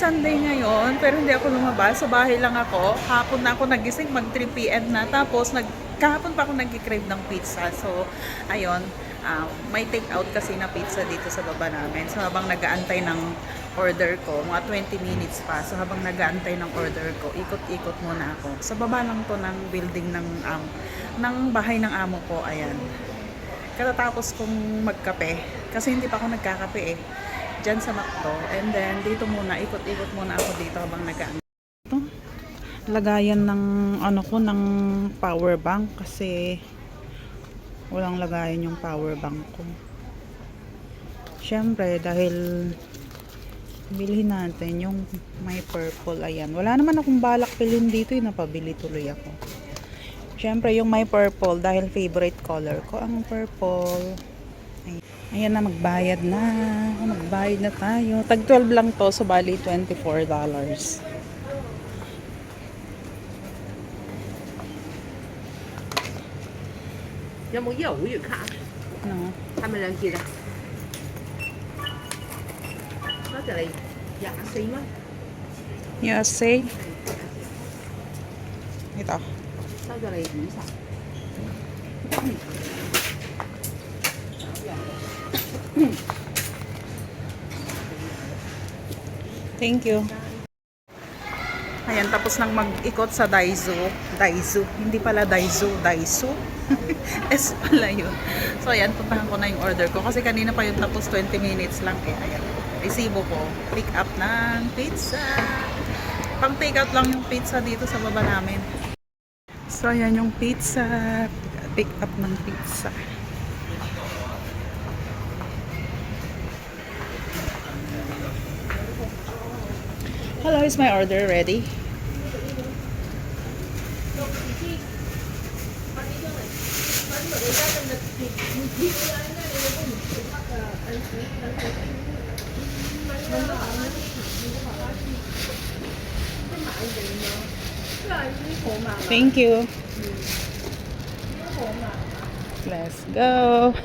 Sunday ngayon, pero hindi ako lumabas. Sa bahay lang ako. Hapon na ako nagising, mag 3 PM na. Tapos, kahapon pa ako nag-crave ng pizza. So, ayun, may take out kasi na pizza dito sa baba namin. So, habang nag-aantay ng order ko, mga 20 minutes pa. So, habang nag-aantay ng order ko, ikot-ikot muna ako. Sa baba lang to ng building ng bahay ng amo ko. Ayan. Katatapos kong magkape. Kasi hindi pa ako nagkakape eh. Diyan sa McDo. And then, dito muna, ikot-ikot muna ako dito habang nag-aantay. Ito, lagayan ng, ng power bank kasi walang lagayan yung power bank ko. Siyempre, dahil bilhin natin yung may purple. Ayan. Wala naman akong balak bilhin dito. Napabili tuloy ako. Siyempre, yung may purple dahil favorite color ko ang purple. Ayan na, magbayad na. Magbayad na tayo. Tag 12 lang to, so bali $24. 有冇業務月卡？ No. 係咪兩件啊？多謝你，24蚊。 USA. Ito. 收咗你50。Thank you. Ayan, tapos nang mag-ikot sa Daiso. Hindi pala Daiso. S pala yun. So, ayan, puntahan ko na yung order ko. Kasi kanina pa yung tapos 20 minutes lang eh. Ayan, resibo ko. Pick up ng pizza. Pang take out lang yung pizza dito sa baba namin. So, ayan yung pizza. Pick up ng pizza. Hello, is my order ready? Thank you. Let's go.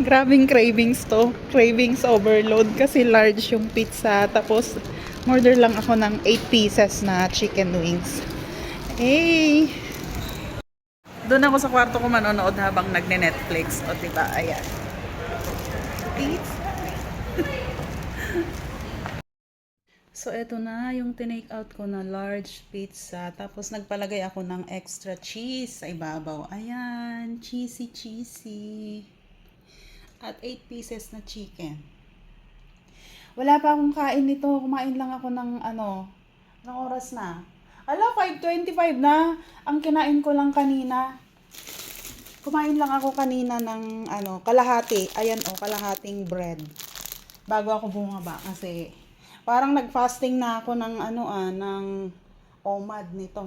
Grabing cravings to. Cravings overload kasi large yung pizza. Tapos, order lang ako ng 8 pieces na chicken wings. Hey! Doon ako sa kwarto ko manonood habang nagne-Netflix. O, diba? Ayan. Pizza. So, eto na yung tinake out ko na large pizza. Tapos, nagpalagay ako ng extra cheese sa ibabaw. Ayan. Cheesy. At 8 pieces na chicken. Wala pa akong kain nito. Kumain lang ako ng ng oras na. 5:25 na. Ang kinain ko lang kanina. Kumain lang ako kanina ng kalahati. Ayan kalahating bread. Bago ako bumaba kasi parang nag-fasting na ako ng ng OMAD nito.